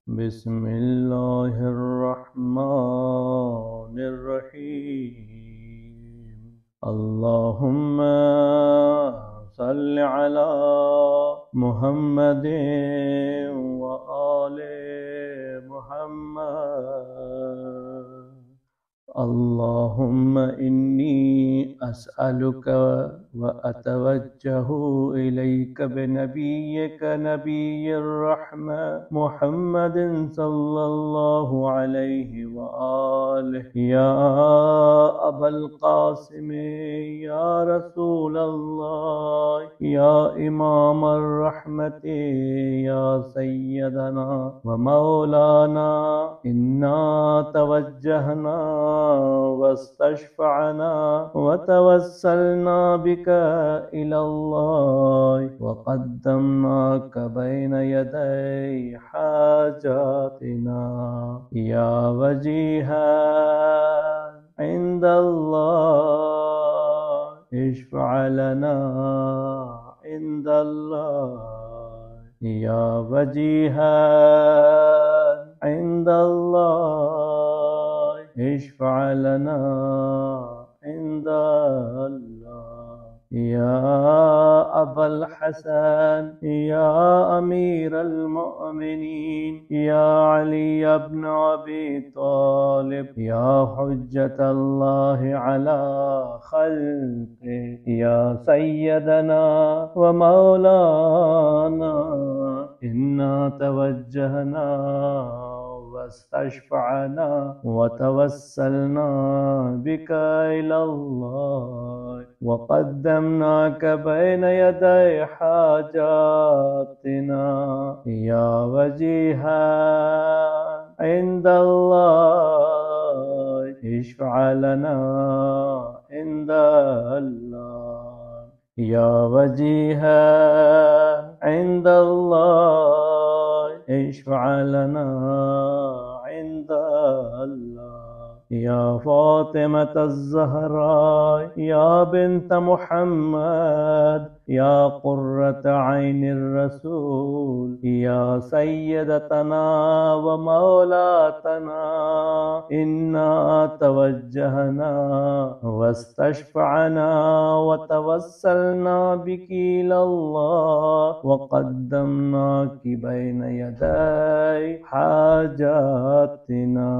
बिस्मिल्लाहिर्रहमानिर्रहीम। अल्लाहुम्मा सल्लि अला मुहम्मदिन व आले मुहम्मद। अल्लाहुम्मा इन्नी अस्अलुका व अतवज्जहु इलैका बिनबिय्यिका नबिय्यिर रहमा मुहम्मदिन सल्लल्लाहु अलैहि व आलिहि या अबल कासिम या रसूलल्लाह या इमामर रहमति या सय्यदना व मौलाना इन्ना तवज्जहना वस्तशफ़अना वतवस्सलना बिका इलल्लाह वक़द्दमनाक बैन यदै हाजातिना या वजीहन इंदल्लाह इश्फ़अ लना इंदल्लाह या वजीहन इंदल्लाह इश्फ़अ लना इंदल्लाह या अबल हसन या अमीरल मोमिनीन या अली इब्न अबी तालिब या हुज्जतल्लाहि अला खल्क़िही या सय्यदना व मौलाना इन्ना तवज्जहना वस्तशफ़अना वतवस्सलना बिका इलल्लाह वक़द्दमनाक बैन यदै हाजातिना या वजीहन इंदल्लाह इश्फ़अ लना इंदल्लाह या वजीहन इंदल्लाह इश्फ़अ लना इंदल्लाह या फ़ातिमतज़ ज़हरा या बिन्त मुहम्मद या क़ुर्रत ऐनिर रसूल या सय्यदतना व मौलातना इन्ना तवज्जहना वस्तशफ़अना व तवस्सलना बिकी इलल्लाह व क़द्दमनाकी बैन यदै हाजातिना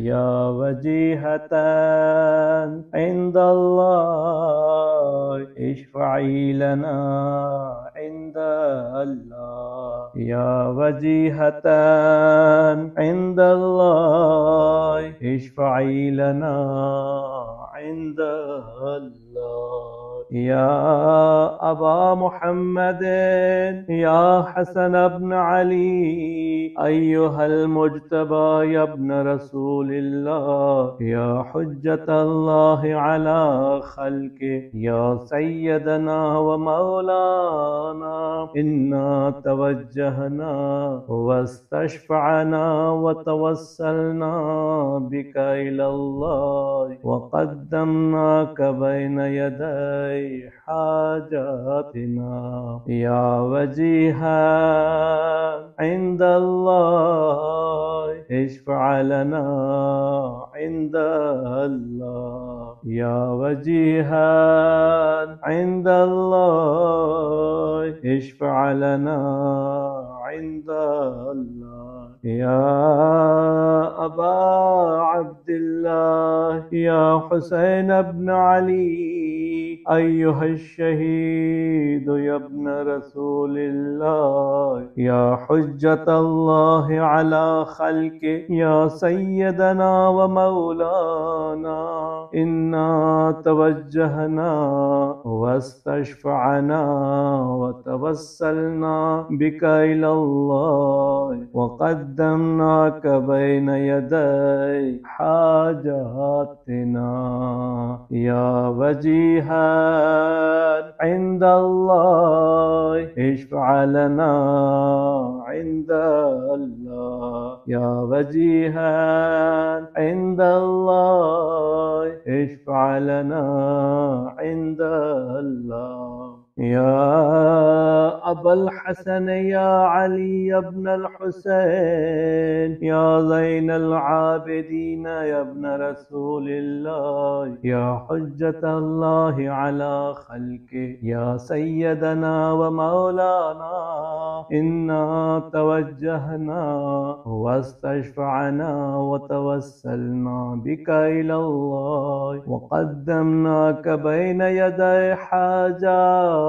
या वजीहतन इंदल्लाह इश्फ़अई लना इंदल्लाह या वजीहतन इंदल्लाह इश्फ़अई लना इंदल्लाह या अबा मुहम्मदिन या हसन इब्न अली अय्युहल मुज्तबा या इब्न रसूलिल्लाह या हुज्जतल्लाहि अला खल्क़िही या सय्यदना व मौलाना इन्ना तवज्जहना वस्तशफ़अना व तवस्सलना बिका इलल्लाह व क़द्दमनाक बैन यदै हाजातिना या वजीहन इंदल्लाह इश्फ़अ लना इंदल्लाह या वजीहन इंदल्लाह इश्फ़अ लना इंदल्लाह या अबा अब्दिल्लाह या हुसैन इब्न अली अय्युहश्शहीद या इब्न रसूलिल्लाह या हुज्जतल्लाहि अला खल्क़िही या सय्यदना व मौलाना इन्ना तवज्जहना वस्तशफ़अना व तवस्सलना बिका इलल्लाह व क़द्दमनाक बैन यदै हाजातिना या वजीहन इंदल्लाह इश्फ़अ लना इंदल्लाह या वजीहन इंदल्लाह इश्फ़अ लना इंदल्लाह يا أبا الحسن يا علي بن الحسين يا زين العابدين يا ابن رسول الله يا حجة الله على خلقه يا سيدنا ومولانا إنا توجهنا واستشفعنا وتوسلنا بك إلى الله وقدمناك بين يدي حاجاتنا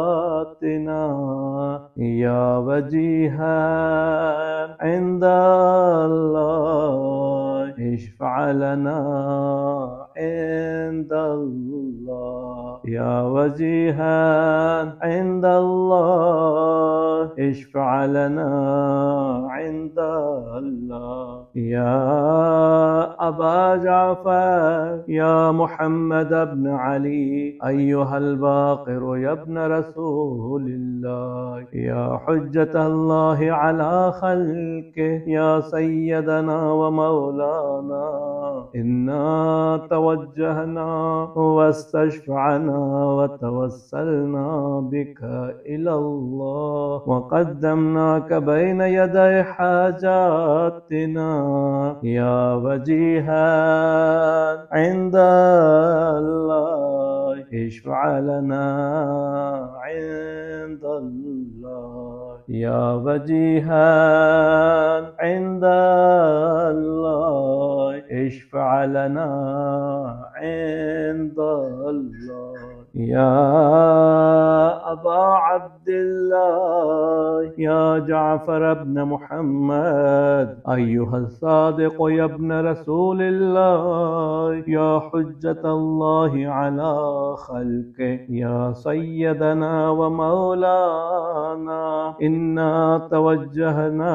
يا وجيها عند الله اشفع لنا عند الله يا وجيها عند الله اشفع لنا عند الله يا أبا جعفر يا محمد بن علي أيها الباقر يا ابن رسول الله يا حجة الله على خلقه يا سيدنا ومولانا إنا توجهنا واستشفعنا وتوسلنا بك إلى الله وقدمناك بين يدي حاجاتنا يا وجيها عند الله اشفع لنا عند الله يا وجيها عند الله اشفع لنا عند الله يا أبا عبد الله يا جعفر بن محمد أيها الصادق يا ابن رسول الله يا حجة الله على خلقه يا سيدنا ومولانا إنا توجهنا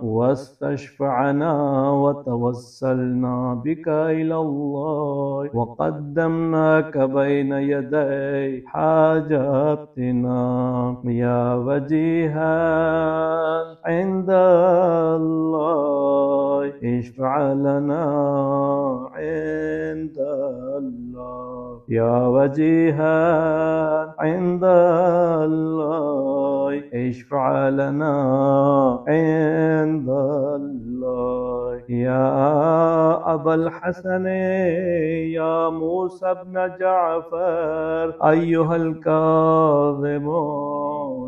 واستشفعنا وتوسلنا بك إلى الله وقدمناك بين يدي حاجاتنا يا وجيها عند الله اشفع لنا عند الله يا وجيها عند الله اشفع لنا عند الله يا أبا الحسن يا موسى بن جعفر أيها الكاظم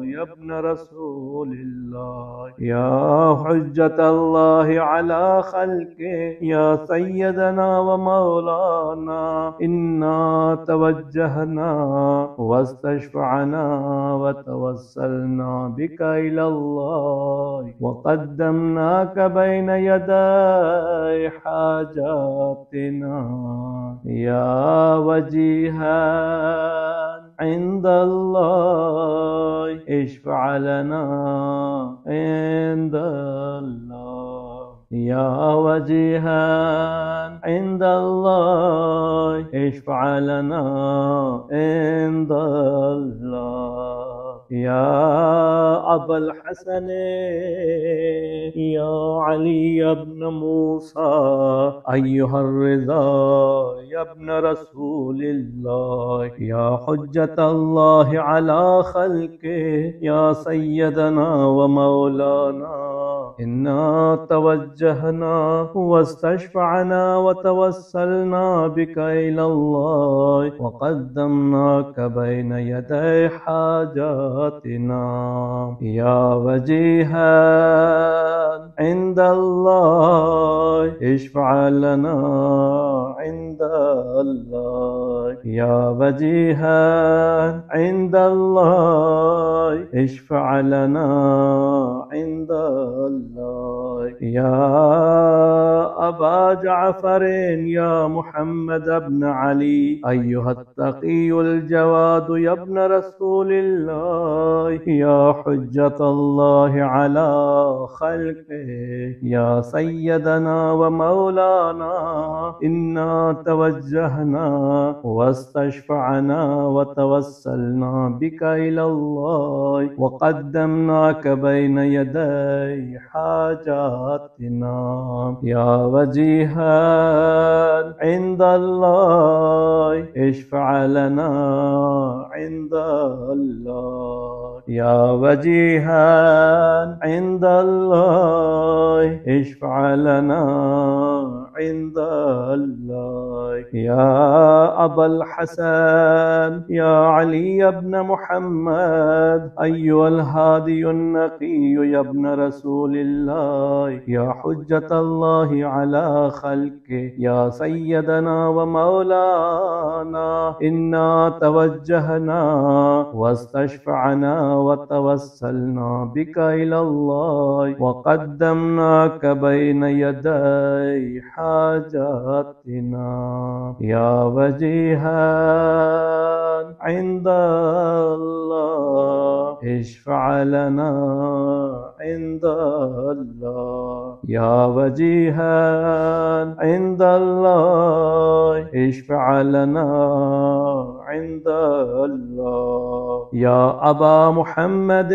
يا ابن رسول الله يا حجة الله على خلقه يا سيدنا ومولانا إنا توجهنا واستشفعنا وتوسلنا بك إلى الله وقدمناك بين يدي حاجاتنا يا وجيها عند الله اشفع لنا عند الله يا وجيها عند الله اشفع لنا عند الله يا أبا الحسن يا علي بن موسى أيها الرضا يا ابن رسول الله يا حجة الله على خلقه يا سيدنا ومولانا إنا توجهنا واستشفعنا وتوسلنا بك إلى الله وقدمناك بين يدي حاجاتنا يا وجيها عند الله اشفع لنا عند الله يا وجيها عند الله اشفع لنا عند الله يا أبا جعفر يا محمد بن علي أيها التقي الجواد يا ابن رسول الله يا حجة الله على خلقه يا سيدنا ومولانا إنا توجهنا واستشفعنا وتوسلنا بك إلى الله وقدمناك بين يدي حاجاتنا يا وجيها عند الله اشفع لنا عند الله يا وجيها عند الله اشفع لنا عند الله يا أبا الحسن يا علي بن محمد أيها الهادي النقي يا ابن رسول الله يا حجة الله على خلقه يا سيدنا ومولانا إنا توجهنا واستشفعنا وتوسلنا بك إلى الله وقدمناك بين يدي حاجاتنا يا وجيها عند الله اشفع لنا عند الله يا وجيها عند الله اشفع لنا عند الله يا أبا محمد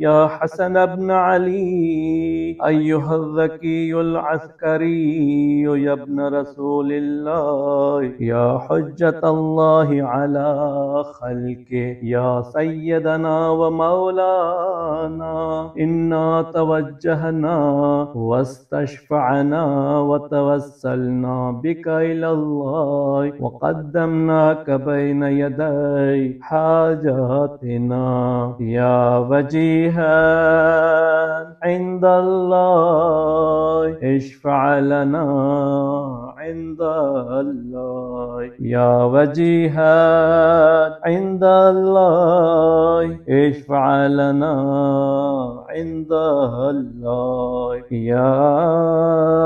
يا حسن بن علي أيها الذكي العسكري يا ابن رسول الله يا حجة الله على خلقه يا سيدنا ومولانا إنا توجهنا واستشفعنا وتوسلنا بك إلى الله وقدمناك بين يدي حاجاتنا يا وجيها عند الله اشفع لنا عند الله يا وجيها عند الله اشفع لنا عند الله يا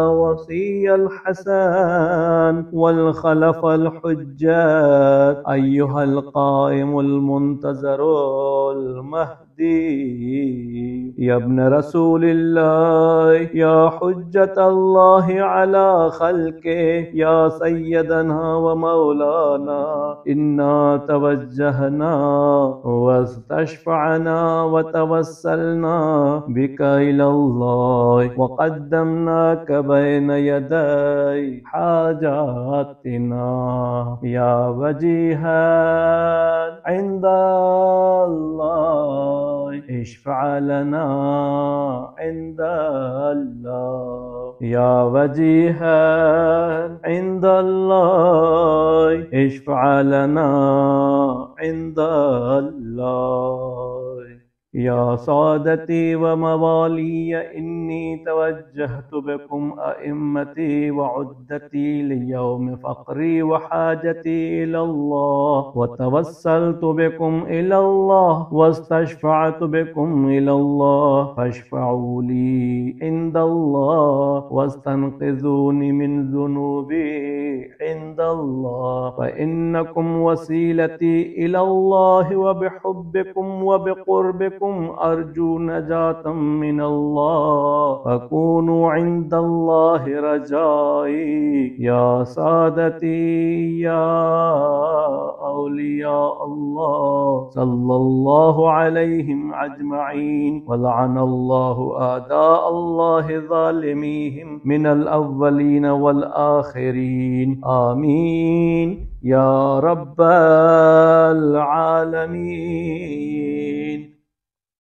وصي الحسن والخلف الحجات أيها القائم المنتظر المهدي يا ابن رسول الله يا حجة الله على خلقه يا سيدنا ومولانا إنا توجهنا واستشفعنا وتوسلنا بك إلى الله وقدمناك بين يدي حاجاتنا يا وجيها عند الله اشفع لنا عند الله يا وجيها عند الله اشفع لنا عند الله يا سادتي وموالي إني توجهت بكم أئمتي وعدتي ليوم فقري وحاجتي إلى الله وتوسلت بكم إلى الله واستشفعت بكم إلى الله فاشفعوا لي عند الله واستنقذوني من ذنوبي عند الله فإنكم وسيلتي إلى الله وبحبكم وبقربكم أرجو نجاة من الله فكونوا عند الله رجائي يا سادتي يا أولياء الله صلى الله عليهم أجمعين ولعن الله أعداء الله ظالميهم من الأولين والآخرين آمين يا رب العالمين.